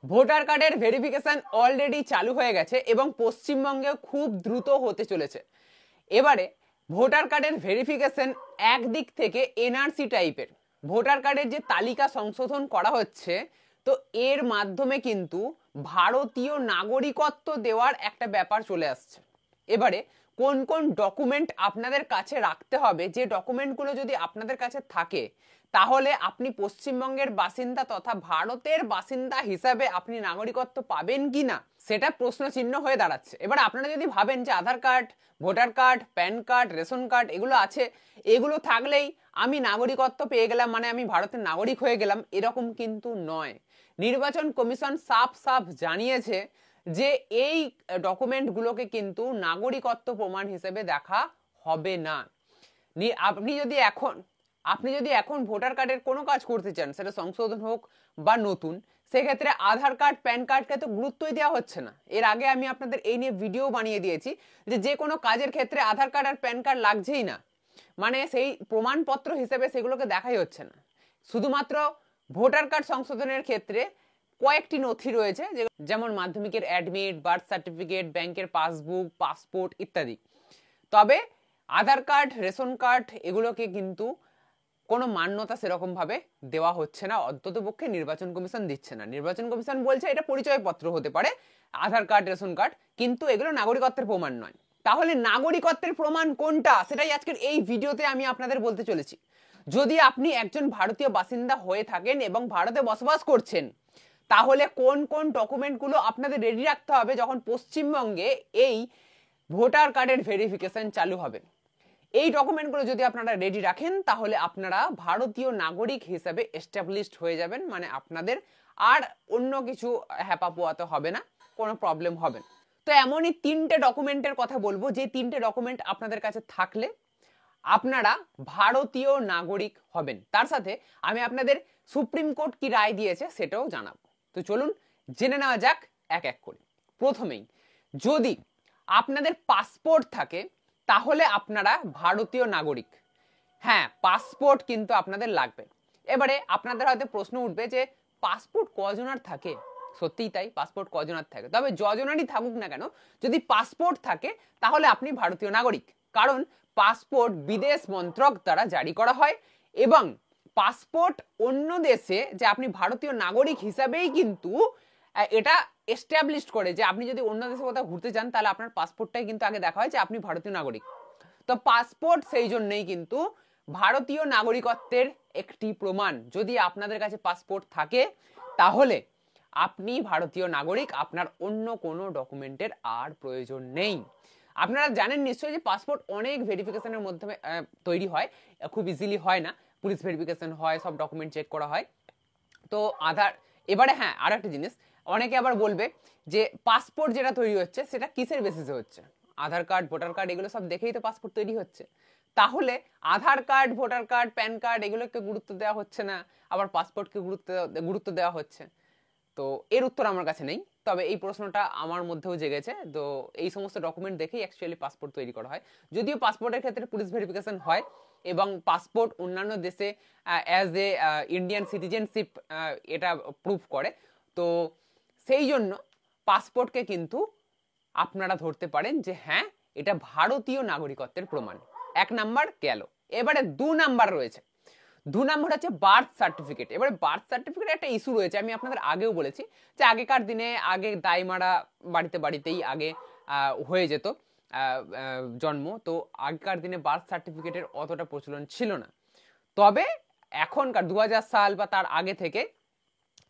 Voter কার্ডের verification already চালু হয়ে গেছে এবং পশ্চিমবঙ্গেও খুব দ্রুত হতে চলেছে। এবারে ভোটার কার্ডের ভেরিফিকেশন একদিক থেকে এনআরসি টাইপের, ভোটার কার্ডের যে তালিকা সংশোধন করা হচ্ছে, তো এর মাধ্যমে কিন্তু ভারতীয় নাগরিকত্ব দেওয়ার একটা ব্যাপার চলে আসছে। এবারে কোন কোন ডকুমেন্ট আপনাদের কাছে রাখতে হবে, যে ডকুমেন্টগুলো যদি আপনাদের কাছে থাকে তাহলে আপনি পশ্চিমবঙ্গের বাসিন্দা তথা ভারতের বাসিন্দা হিসাবে আপনি নাগরিকত্ব পাবেন কিনা সেটা প্রশ্ন চিহ্ন হয়ে দাঁড়াচ্ছে। এবার আপনারা যদি ভাবেন যে Aadhaar card, voter card, PAN card, ration card এগুলো আছে, এগুলো থাকলেই আমি নাগরিকত্ব পেয়ে গেলাম, মানে আমি ভারতের নাগরিক হয়ে গেলাম, এরকম কিন্তু নয়। নির্বাচন কমিশন সাফ সাফ জানিয়েছে যে এই ডকুমেন্টগুলোকে কিন্তু নাগরিকত্ব প্রমাণ হিসেবে দেখা হবে না। আপনি যদি এখন ভোটার কার্ডের কোনো কাজ করতে চান, সেটা সংশোধন হোক বা নতুন, সেক্ষেত্রে আধার কার্ড, প্যান কার্ডকে তো গুরুত্বই দেওয়া হচ্ছে না। এর আগে আমি আপনাদের এই নিয়ে ভিডিও বানিয়ে দিয়েছি যে কোনো কাজের ক্ষেত্রে আধার কার্ড আর প্যান কার্ড লাগছেই না, মানে সেই প্রমাণপত্র হিসেবে সেগুলোকে দেখাই হচ্ছে না। শুধুমাত্র ভোটার কার্ড সংশোধনের ক্ষেত্রে কয়েকটি নথি রয়েছে, যেমন মাধ্যমিকের অ্যাডমিট, বার্থ সার্টিফিকেট, ব্যাংকের পাসবুক, পাসপোর্ট ইত্যাদি। তবে আধার কার্ড, রেশন কার্ড এগুলোকে কিন্তু কোনো মান্যতা সেরকম ভাবে দেওয়া হচ্ছে না, অন্ততপক্ষে নির্বাচন কমিশন দিচ্ছে না। নির্বাচন কমিশন বলছে এটা পরিচয়পত্র হতে পারে, আধার কার্ড, রেশন কার্ড, কিন্তু এগুলো নাগরিকত্বের প্রমাণ নয়। তাহলে নাগরিকত্বের প্রমাণ কোনটা, সেটাই আজকের এই ভিডিওতে আমি আপনাদের বলতে চলেছি। যদি আপনি একজন ভারতীয় বাসিন্দা হয়ে থাকেন এবং ভারতে বসবাস করছেন, তাহলে কোন কোন ডকুমেন্টগুলো আপনাদের রেডি রাখতে হবে যখন পশ্চিমবঙ্গে এই ভোটার কার্ডের ভেরিফিকেশন চালু হবে। এই ডকুমেন্টগুলো যদি আপনারা রেডি রাখেন তাহলে আপনারা ভারতীয় নাগরিক হিসেবে এস্টাবলিশড হয়ে যাবেন, মানে আপনাদের আর অন্য কিছু হ্যাপা পোয়াতে হবে না, কোনো প্রবলেম হবে না। তো এমনই তিনটে ডকুমেন্টের কথা বলবো, যে তিনটে ডকুমেন্ট আপনাদের কাছে থাকলে আপনারা ভারতীয় নাগরিক হবেন। তার সাথে আমি আপনাদের সুপ্রিম কোর্ট কি রায় দিয়েছে সেটাও জানাবো। তো চলুন জেনে নেওয়া যাক এক এক করে। প্রথমেই, যদি আপনাদের পাসপোর্ট থাকে তাহলে আপনারা ভারতীয় নাগরিক। হ্যাঁ, পাসপোর্ট কিন্তু আপনাদের লাগবে। এবারে আপনাদের হয়তো প্রশ্ন উঠবে যে পাসপোর্ট কজনের থাকে? সত্যিই তাই, পাসপোর্ট কজনের থাকে, তবে যজনেরই থাকুক না কেন, যদি পাসপোর্ট থাকে তাহলে আপনি ভারতীয় নাগরিক। কারণ পাসপোর্ট বিদেশ মন্ত্রক দ্বারা জারি করা হয় এবং পাসপোর্ট অন্য দেশে যে আপনি ভারতীয় নাগরিক হিসাবেই কিন্তু এটা এস্টাবলিশ করে, যে আপনি যদি অন্য দেশে কোথাও ঘুরতে যান তাহলে আপনার পাসপোর্টটাই কিন্তু আগে দেখা হয় যে আপনি ভারতীয় নাগরিক। তো পাসপোর্ট সেই জন্যই কিন্তু ভারতীয় নাগরিকত্বের একটি প্রমাণ। যদি আপনাদের কাছে পাসপোর্ট থাকে তাহলে আপনি ভারতীয় নাগরিক, আপনার অন্য কোনো ডকুমেন্টের আর প্রয়োজন নেই। আপনারা জানেন নিশ্চয়ই যে পাসপোর্ট অনেক ভেরিফিকেশনের মাধ্যমে তৈরি হয়, খুব ইজিলি হয় না, পুলিশ ভেরিফিকেশন হয়, সব ডকুমেন্ট চেক করা হয়। তো আধার, এবারে হ্যাঁ আর একটা জিনিস, অনেকে আবার বলবে যে পাসপোর্ট যেটা তৈরি হচ্ছে সেটা কিসের বেসিসে হচ্ছে? আধার কার্ড, ভোটার কার্ড এগুলো সব দেখেই তো পাসপোর্ট তৈরি হচ্ছে। তাহলে Aadhaar card, voter card, PAN card এগুলোকে গুরুত্ব দেওয়া হচ্ছে না, আবার পাসপোর্টকে গুরুত্ব দেওয়া হচ্ছে। তো এর উত্তর আমার কাছে নেই, তবে এই প্রশ্নটা আমার মধ্যেও জেগেছে। তো এই সমস্ত ডকুমেন্ট দেখেই অ্যাকচুয়ালি পাসপোর্ট তৈরি করা হয়। যদিও পাসপোর্টের ক্ষেত্রে পুলিশ ভেরিফিকেশন হয় এবং পাসপোর্ট অন্যান্য দেশে অ্যাজ এ ইন্ডিয়ান সিটিজেনশিপ এটা প্রুফ করে। তো সেই জন্য পাসপোর্টকে কিন্তু আপনারা ধরতে পারেন যে হ্যাঁ এটা ভারতীয় নাগরিকত্বের প্রমাণ। এক নাম্বার গেল। এবারে 2 নাম্বার রয়েছে। 2 নাম্বার হচ্ছে বার্থ সার্টিফিকেট। এবারে বার্থ সার্টিফিকেট একটা ইস্যু রয়েছে, আমি আপনাদের আগেও বলেছি যে আগেকার দিনে আগে দায় মারা বাড়িতেই আগে হয়ে যেত জন্ম, তো আগেকার দিনে বার্থ সার্টিফিকেটের অতটা প্রচলন ছিল না। তবে এখনকার 2000 সাল বা তার আগে থেকে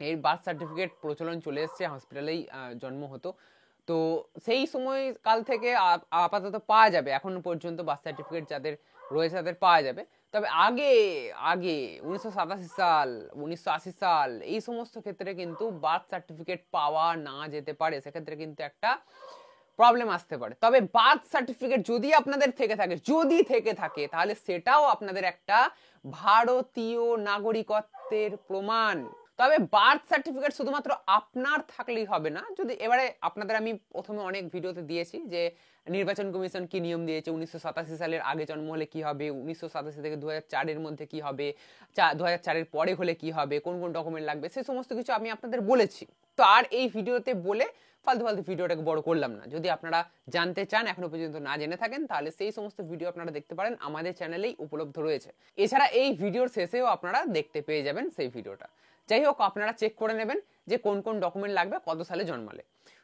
এই বার্থ সার্টিফিকেট প্রচলন চলে এসছে, হসপিটালেই জন্ম হতো। তো সেই সময় কাল থেকে আপাতত পাওয়া যাবে, এখন পর্যন্ত বার্থ সার্টিফিকেট যাদের রয়েছে তাদের পাওয়া যাবে। তবে আগে আগে 1987 সাল, 1980 সাল এই সমস্ত ক্ষেত্রে কিন্তু বার্থ সার্টিফিকেট পাওয়া না যেতে পারে, সেক্ষেত্রে কিন্তু একটা প্রবলেম আসতে পারে। তবে বার্থ সার্টিফিকেট যদি আপনাদের থেকে থাকে তাহলে সেটাও আপনাদের একটা ভারতীয় নাগরিকত্বের প্রমাণ। তবে বার্থ সার্টিফিকেট শুধুমাত্র আপনার থাকলেই হবে না। যদি এবারে আপনাদের আমি প্রথমে অনেক ভিডিওতে দিয়েছি যে নির্বাচন কমিশন কি নিয়ম দিয়েছে, 1987 সালের আগে জন্ম হলে কি হবে, 1987 থেকে 2004 এর মধ্যে কি হবে, 2004 এর পরে হলে কি হবে, কোন কোন ডকুমেন্ট লাগবে, সেই সমস্ত কিছু আমি আপনাদের বলেছি। তো আর এই ভিডিওতে বলে ফালতু ফালতু ভিডিওটাকে বড় করলাম না। যদি আপনারা জানতে চান, এখনো পর্যন্ত না জেনে থাকেন, তাহলে সেই সমস্ত ভিডিও আপনারা দেখতে পারেন, আমাদের চ্যানেলেই উপলব্ধ রয়েছে। এছাড়া এই ভিডিওর শেষেও আপনারা দেখতে পেয়ে যাবেন সেই ভিডিওটা। যাই হোক, আপনারা চেক করে নেবেন যে কোন কোন ডকুমেন্ট লাগবে, কত সালে জন্মালে।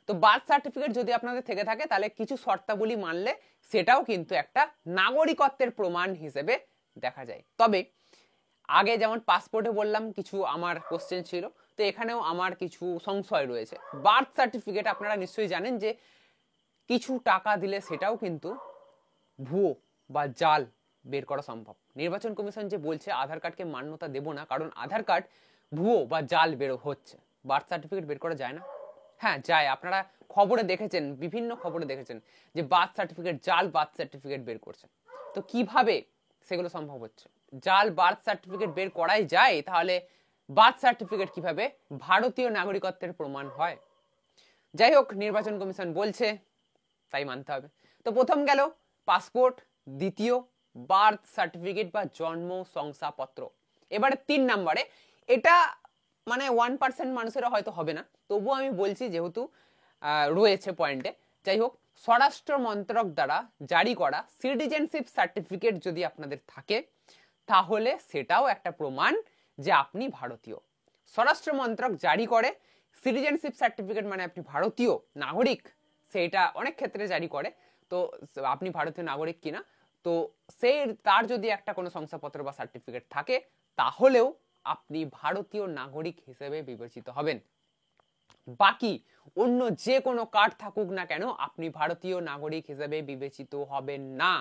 তো বার্থ সার্টিফিকেট যদি আপনাদের থেকে থাকে, তাহলে কিছু শর্তাবলী মানলে সেটাও কিন্তু একটা নাগরিকত্বের প্রমাণ হিসেবে দেখা যায়। তবে আগে যেমন পাসপোর্টে বললাম কিছু আমার কোশ্চেন ছিল, তো এখানেও আমার কিছু সংশয় রয়েছে। বার্থ সার্টিফিকেট আপনারা নিশ্চয়ই জানেন যে কিছু টাকা দিলে সেটাও কিন্তু ভুয়ো বা জাল বের করা সম্ভব। নির্বাচন কমিশন যে বলছে আধার কার্ডকে মান্যতা দেব না, কারণ আধার কার্ড ভুয়ো বা জাল বের হচ্ছে, বার্থ সার্টিফিকেট বের করা যায় না? হ্যাঁ যায়। আপনারা খবরে দেখেছেন, বিভিন্ন খবরে দেখেছেন যে বার্থ সার্টিফিকেট, জাল বার্থ সার্টিফিকেট বের করছে। তো কিভাবে সেগুলো সম্ভব হচ্ছে? জাল বার্থ সার্টিফিকেট বের করাই যায়, তাহলে বার্থ সার্টিফিকেট কিভাবে ভারতীয় নাগরিকত্বের প্রমাণ হয়? যাই হোক, নির্বাচন কমিশন বলছে তাই মানতে হবে। তো প্রথম গেল পাসপোর্ট, দ্বিতীয় বার্থ সার্টিফিকেট বা জন্ম শংসাপত্র। এবারে 3 নম্বরে, এটা মানে 1% মানুষেরা হয়তো হবে না, তবুও আমি বলছি যেহেতু রয়েছে পয়েন্টে। যাই হোক, স্বরাষ্ট্র মন্ত্রক দ্বারা জারি করা সিটিজেনশিপ সার্টিফিকেট যদি আপনাদের থাকে, তাহলে সেটাও একটা প্রমাণ যে আপনি ভারতীয়। স্বরাষ্ট্র মন্ত্রক জারি করে সিটিজেনশিপ সার্টিফিকেট, মানে আপনি ভারতীয় নাগরিক, সেটা অনেক ক্ষেত্রে জারি করে। তো আপনি ভারতীয় নাগরিক কিনা, তো তার যদি একটা কোনো শংসাপত্র বা সার্টিফিকেট থাকে, তাহলেও আপনি ভারতীয় নাগরিক হিসেবে বিবেচিত হবেন। বাকি অন্য যে কোনো কার্ড থাকুক না কেন, আপনি ভারতীয় নাগরিক হিসেবে বিবেচিত হবেন না।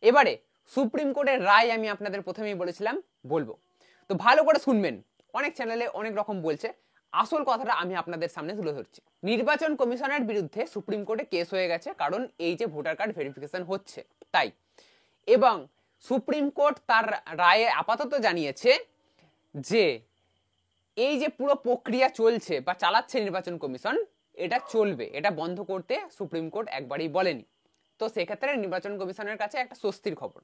এবারে সুপ্রিম কোর্টের রায় আমি আপনাদের প্রথমেই বলেছিলাম বলবো, তো ভালো করে শুনবেন। অনেক চ্যানেলে অনেক রকম বলছে, আসল কথাটা আমি আপনাদের সামনে তুলে ধরছি। নির্বাচন কমিশনের বিরুদ্ধে সুপ্রিম কোর্টে কেস হয়ে গেছে, কারণ এই যে ভোটার কার্ড ভেরিফিকেশন হচ্ছে তাই। এবং সুপ্রিম কোর্ট তার রায়ে আপাতত জানিয়েছে যে এই যে পুরো প্রক্রিয়া চলছে বা চালাচ্ছে নির্বাচন কমিশন, এটা চলবে, এটা বন্ধ করতে সুপ্রিম কোর্ট একবারই বলেনি। তো সেক্ষেত্রে নির্বাচন কমিশনের কাছে একটা স্বস্তির খবর।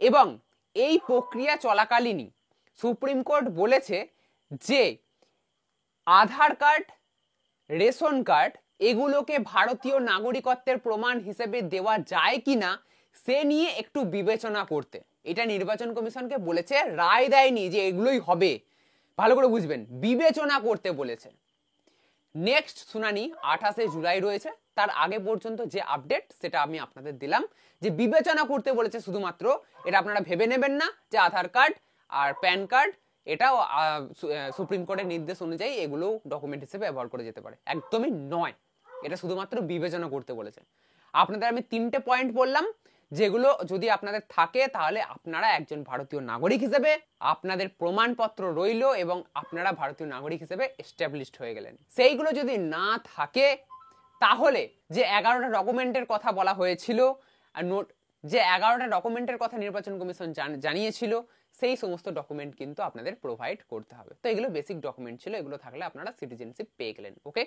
এবং এই প্রক্রিয়া চলাকালীনই সুপ্রিম কোর্ট বলেছে যে আধার কার্ড, রেশন কার্ড এগুলোকে ভারতীয় নাগরিকত্বের প্রমাণ হিসেবে দেওয়া যায় কিনা সে নিয়ে একটু বিবেচনা করতে। এটা নির্বাচন কমিশনকে বলেছে, রায় দেয়নি যে এগুলোই হবে, ভালো করে বুঝবেন, বিবেচনা করতে বলেছে। নেক্সট শুনানি 28 জুলাই রয়েছে, তার আগে পর্যন্ত যে আপডেট সেটা আমি আপনাদের দিলাম, যে বিবেচনা করতে বলেছে শুধুমাত্র। এটা আপনারা ভেবে নেবেন না যে আধার কার্ড আর প্যান কার্ড এটাও সুপ্রিম কোর্টের নির্দেশ অনুযায়ী এগুলো ডকুমেন্ট হিসেবে ব্যবহার করে যেতে পারে, একদমই নয়। এটা শুধুমাত্র বিবেচনা করতে বলেছে। আপনাদের আমি 3টে পয়েন্ট বললাম, যেগুলো যদি আপনাদের থাকে তাহলে আপনারা একজন ভারতীয় নাগরিক হিসেবে আপনাদের প্রমাণপত্র রইল এবং আপনারা ভারতীয় নাগরিক হিসেবে এস্টাবলিশড হয়ে গেলেন। সেইগুলো যদি না থাকে, তাহলে যে 11টা ডকুমেন্টের কথা বলা হয়েছিল, আর যে 11টা ডকুমেন্টের কথা নির্বাচন কমিশন জানিয়েছিল, সেই সমস্ত ডকুমেন্ট কিন্তু আপনাদের প্রোভাইড করতে হবে। তো এগুলো বেসিক ডকুমেন্ট ছিল, এগুলো থাকলে আপনারা সিটিজেনশিপ পেয়ে গেলেন। ওকে,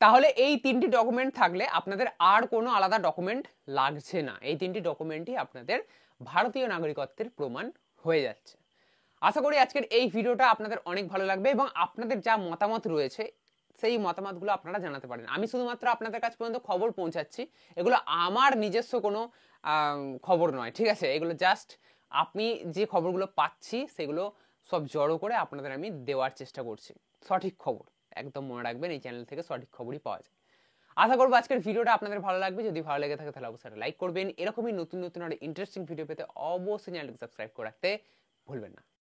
তাহলে এই 3টি ডকুমেন্ট থাকলে আপনাদের আর কোনো আলাদা ডকুমেন্ট লাগছে না। এই 3টি ডকুমেন্টই আপনাদের ভারতীয় নাগরিকত্বের প্রমাণ হয়ে যাচ্ছে। আশা করি আজকের এই ভিডিওটা আপনাদের অনেক ভালো লাগবে এবং আপনাদের যা মতামত রয়েছে সেই মতামতগুলো আপনারা জানাতে পারেন। আমি শুধুমাত্র আপনাদের কাছ পর্যন্ত খবর পৌঁছাচ্ছি, এগুলো আমার নিজস্ব কোনো খবর নয়, ঠিক আছে? এগুলো জাস্ট আমি যে খবরগুলো পাচ্ছি সেগুলো সব জড়ো করে আপনাদের আমি দেওয়ার চেষ্টা করছি। সঠিক খবর, একদম মনে রাখবেন, এই চ্যানেল থেকে সঠিক খবরই পাওয়া যায়। আশা করবো আজকের ভিডিওটা আপনাদের ভালো লাগবে। যদি ভালো লেগে থাকে তাহলে অবশ্যই লাইক করবেন। এরকমই নতুন নতুন আর ইন্টারেস্টিং ভিডিও পেতে অবশ্যই চ্যানেলটিকে সাবস্ক্রাইব করে রাখতে ভুলবেন না।